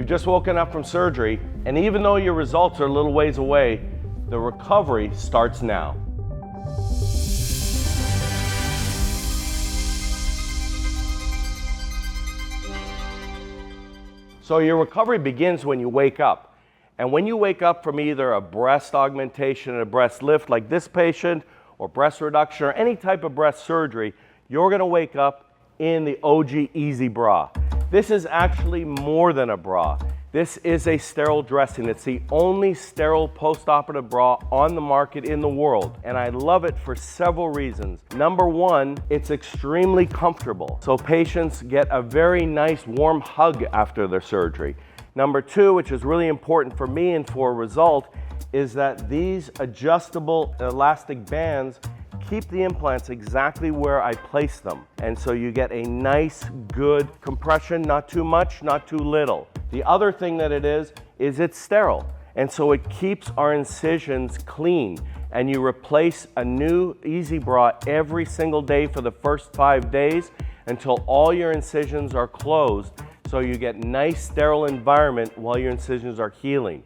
You've just woken up from surgery, and even though your results are a little ways away, the recovery starts now. So your recovery begins when you wake up. And when you wake up from either a breast augmentation and a breast lift like this patient, or breast reduction, or any type of breast surgery, you're gonna wake up in the Ogee Easy Bra. This is actually more than a bra. This is a sterile dressing. It's the only sterile post-operative bra on the market in the world, and I love it for several reasons. Number one, it's extremely comfortable, so patients get a very nice warm hug after their surgery. Number two, which is really important for me and for a result, is that these adjustable elastic bands keep the implants exactly where I place them. And so you get a nice, good compression, not too much, not too little. The other thing that it is it's sterile. And so it keeps our incisions clean. And you replace a new Easy Bra every single day for the first 5 days until all your incisions are closed. So you get nice, sterile environment while your incisions are healing.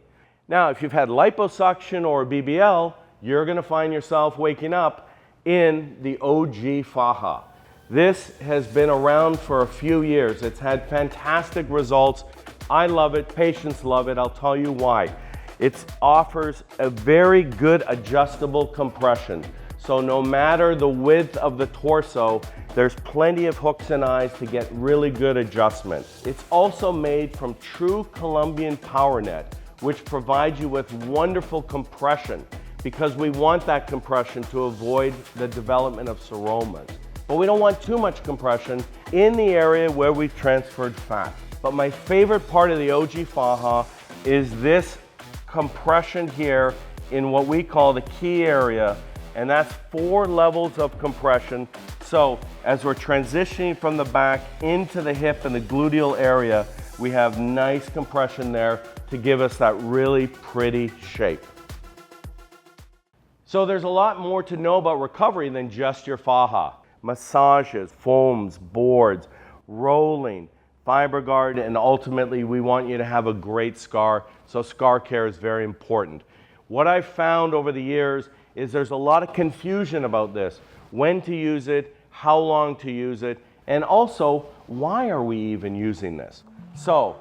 Now, if you've had liposuction or BBL, you're gonna find yourself waking up in the Ogee Faha. This has been around for a few years. It's had fantastic results. I love it, patients love it. I'll tell you why. It offers a very good adjustable compression. So no matter the width of the torso, there's plenty of hooks and eyes to get really good adjustment. It's also made from true Colombian power net, which provides you with wonderful compression, because we want that compression to avoid the development of seromas. But we don't want too much compression in the area where we've transferred fat. But my favorite part of the Ogee Faha is this compression here in what we call the key area, and that's 4 levels of compression. So as we're transitioning from the back into the hip and the gluteal area, we have nice compression there to give us that really pretty shape. So there's a lot more to know about recovery than just your Faha. Massages, foams, boards, rolling, FiberGuard, and ultimately we want you to have a great scar, so scar care is very important. What I've found over the years is there's a lot of confusion about this. When to use it, how long to use it, and also, why are we even using this? So,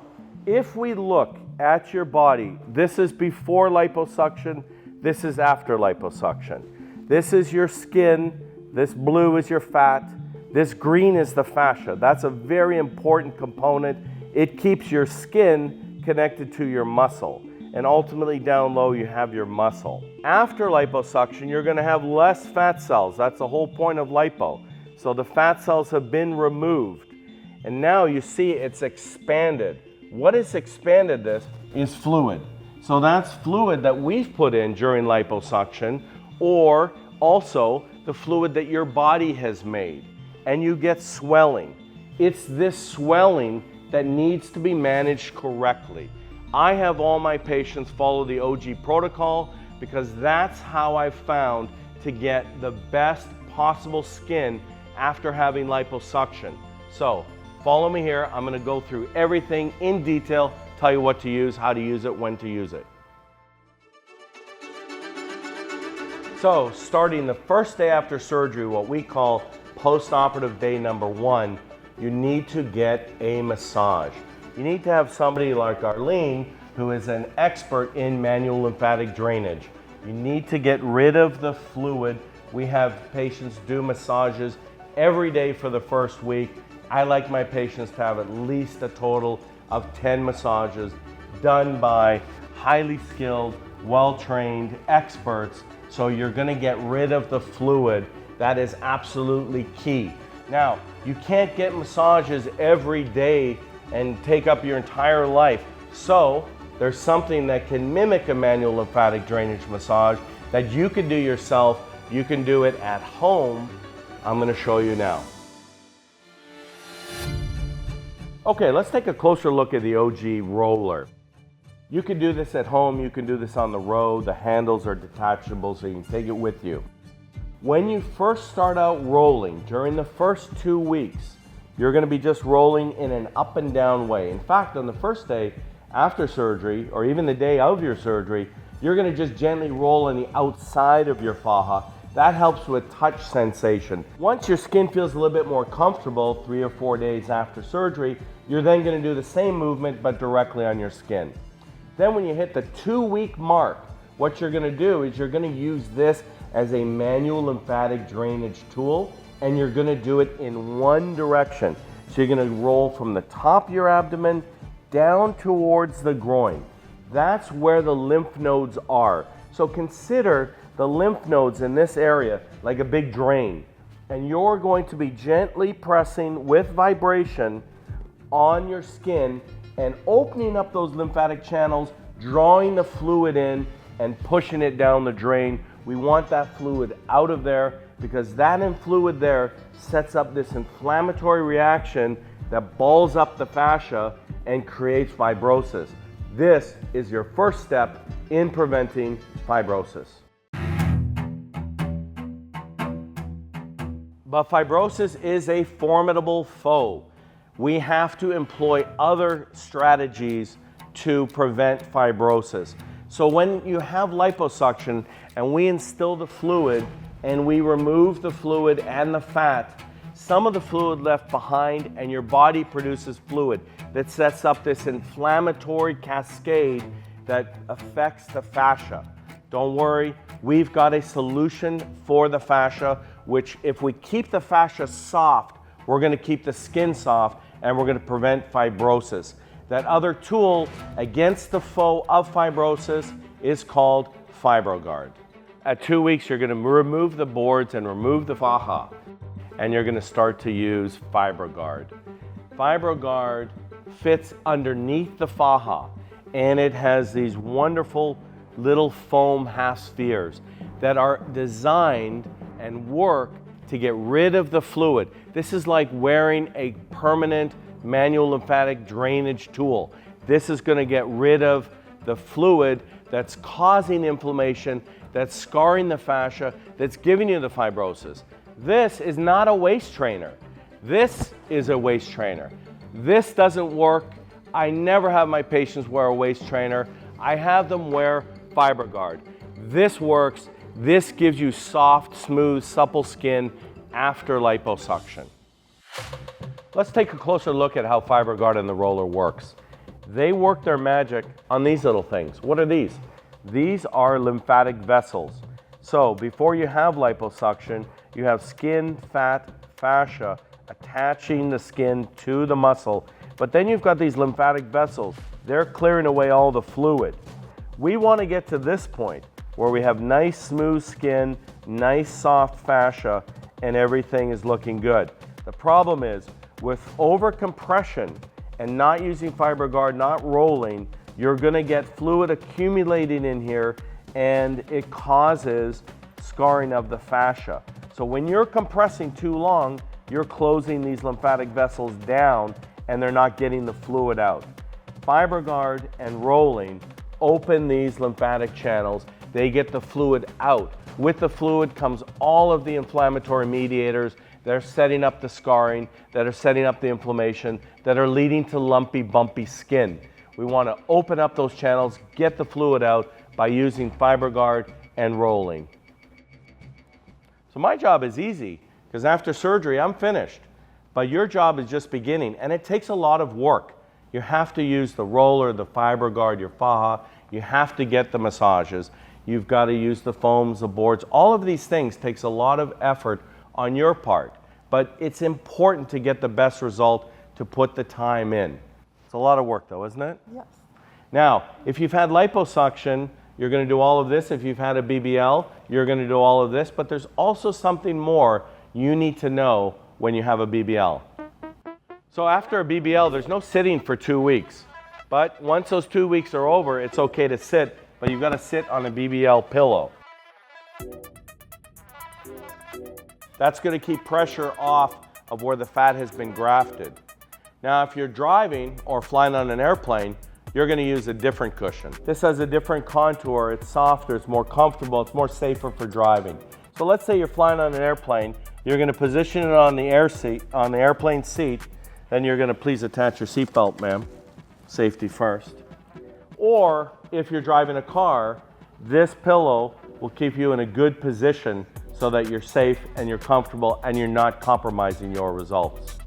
if we look at your body, this is before liposuction, this is after liposuction. This is your skin, this blue is your fat, this green is the fascia. That's a very important component. It keeps your skin connected to your muscle. And ultimately down low you have your muscle. After liposuction, you're gonna have less fat cells. That's the whole point of lipo. So the fat cells have been removed. And now you see it's expanded. What has expanded this is fluid. So that's fluid that we've put in during liposuction, or also the fluid that your body has made. And you get swelling. It's this swelling that needs to be managed correctly. I have all my patients follow the Ogee protocol because that's how I've found to get the best possible skin after having liposuction. So follow me here. I'm going to go through everything in detail, tell you what to use, how to use it, when to use it. So starting the first day after surgery, what we call post-operative day number 1, you need to get a massage. You need to have somebody like Arlene, who is an expert in manual lymphatic drainage. You need to get rid of the fluid. We have patients do massages every day for the first week. I like my patients to have at least a total of 10 massages done by highly skilled, well-trained experts. So you're gonna get rid of the fluid. That is absolutely key. Now, you can't get massages every day and take up your entire life. So there's something that can mimic a manual lymphatic drainage massage that you can do yourself. You can do it at home. I'm gonna show you now. Okay, let's take a closer look at the Ogee roller. You can do this at home, you can do this on the road. The handles are detachable so you can take it with you. When you first start out rolling, during the first 2 weeks, you're gonna be just rolling in an up and down way. In fact, on the first day, After surgery, or even the day of your surgery, you're gonna just gently roll on the outside of your faja. That helps with touch sensation. Once your skin feels a little bit more comfortable 3 or 4 days after surgery, you're then gonna do the same movement but directly on your skin. Then when you hit the 2-week mark, what you're gonna do is you're gonna use this as a manual lymphatic drainage tool, and you're gonna do it in one direction. So you're gonna roll from the top of your abdomen down towards the groin. That's where the lymph nodes are. So consider the lymph nodes in this area like a big drain. And you're going to be gently pressing with vibration on your skin and opening up those lymphatic channels, drawing the fluid in and pushing it down the drain. We want that fluid out of there because that fluid there sets up this inflammatory reaction that balls up the fascia and creates fibrosis. This is your first step in preventing fibrosis. But fibrosis is a formidable foe. We have to employ other strategies to prevent fibrosis. So when you have liposuction and we instill the fluid and we remove the fluid and the fat, some of the fluid left behind and your body produces fluid that sets up this inflammatory cascade that affects the fascia. Don't worry, we've got a solution for the fascia, which if we keep the fascia soft, we're gonna keep the skin soft and we're gonna prevent fibrosis. That other tool against the foe of fibrosis is called FibroGuard. At 2 weeks, you're gonna remove the boards and remove the faja, and you're gonna start to use FibroGuard. FibroGuard fits underneath the faja, and it has these wonderful little foam half spheres that are designed and work to get rid of the fluid. This is like wearing a permanent manual lymphatic drainage tool. This is going to get rid of the fluid that's causing inflammation, that's scarring the fascia, that's giving you the fibrosis. This is not a waist trainer. This is a waist trainer. This doesn't work. I never have my patients wear a waist trainer. I have them wear FibroGuard. This works. This gives you soft, smooth, supple skin after liposuction. Let's take a closer look at how FibroGuard and the roller works. They work their magic on these little things. What are these? These are lymphatic vessels. So before you have liposuction, you have skin, fat, fascia attaching the skin to the muscle, but then you've got these lymphatic vessels. They're clearing away all the fluid. We want to get to this point where we have nice smooth skin, nice soft fascia, and everything is looking good. The problem is with over compression and not using FibroGuard, not rolling, you're gonna get fluid accumulating in here and it causes scarring of the fascia. So when you're compressing too long, you're closing these lymphatic vessels down and they're not getting the fluid out. FibroGuard and rolling open these lymphatic channels. They get the fluid out. With the fluid comes all of the inflammatory mediators that are setting up the scarring, that are setting up the inflammation, that are leading to lumpy, bumpy skin. We want to open up those channels, get the fluid out by using FibroGuard and rolling. So my job is easy because after surgery, I'm finished. But your job is just beginning, and it takes a lot of work. You have to use the roller, the FibroGuard, your Faha. You have to get the massages. You've got to use the foams, the boards. All of these things takes a lot of effort on your part, but it's important to get the best result to put the time in. It's a lot of work though, isn't it? Yes. Now, if you've had liposuction, you're going to do all of this. If you've had a BBL, you're going to do all of this, but there's also something more you need to know when you have a BBL. So after a BBL, there's no sitting for 2 weeks, but once those 2 weeks are over, it's okay to sit, but you've got to sit on a BBL pillow. That's going to keep pressure off of where the fat has been grafted. Now, if you're driving or flying on an airplane, you're going to use a different cushion. This has a different contour. It's softer, it's more comfortable, it's more safer for driving. So let's say you're flying on an airplane. You're going to position it on the airplane seat. Then you're going to please attach your seatbelt, ma'am. Safety first. Or if you're driving a car, this pillow will keep you in a good position so that you're safe and you're comfortable and you're not compromising your results.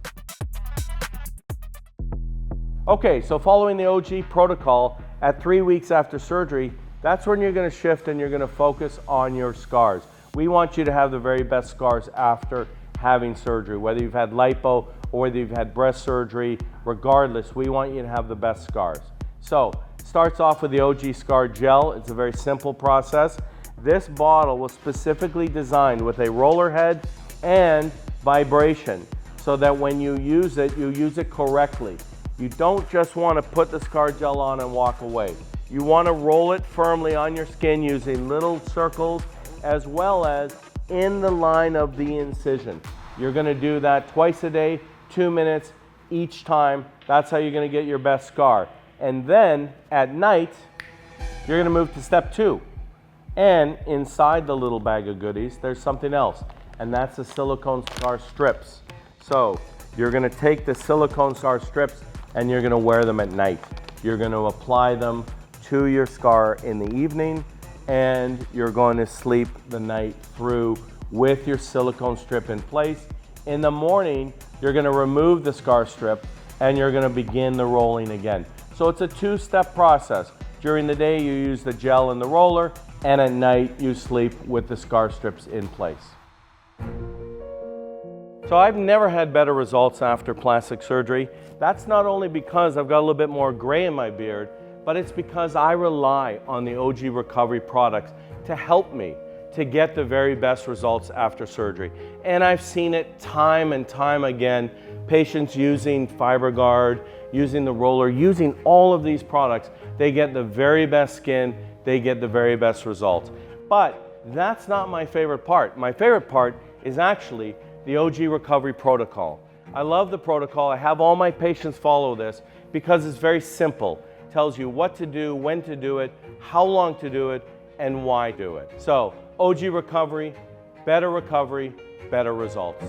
Okay, so following the Ogee protocol, at 3 weeks after surgery, that's when you're going to shift and you're going to focus on your scars. We want you to have the very best scars after having surgery, whether you've had lipo or whether you've had breast surgery, regardless, we want you to have the best scars. So, starts off with the Ogee Scar Gel. It's a very simple process. This bottle was specifically designed with a roller head and vibration so that when you use it correctly. You don't just want to put the Scar Gel on and walk away. You want to roll it firmly on your skin using little circles as well as in the line of the incision. You're going to do that twice a day, 2 minutes each time. That's how you're going to get your best scar. And then at night, you're going to move to step 2. And inside the little bag of goodies, there's something else, and that's the silicone scar strips. So you're going to take the silicone scar strips and you're going to wear them at night. You're going to apply them to your scar in the evening, and you're going to sleep the night through with your silicone strip in place. In the morning, you're going to remove the scar strip and you're going to begin the rolling again. So it's a 2-step process. During the day, you use the gel and the roller, and at night, you sleep with the scar strips in place. So I've never had better results after plastic surgery. That's not only because I've got a little bit more gray in my beard, but it's because I rely on the Ogee Recovery products to help me to get the very best results after surgery. And I've seen it time and time again, patients using FiberGuard, using the roller, using all of these products, they get the very best skin, they get the very best results. But that's not my favorite part. My favorite part is actually the Ogee Recovery protocol. I love the protocol. I have all my patients follow this because it's very simple. It tells you what to do, when to do it, how long to do it, and why do it. So, Ogee Recovery, better results.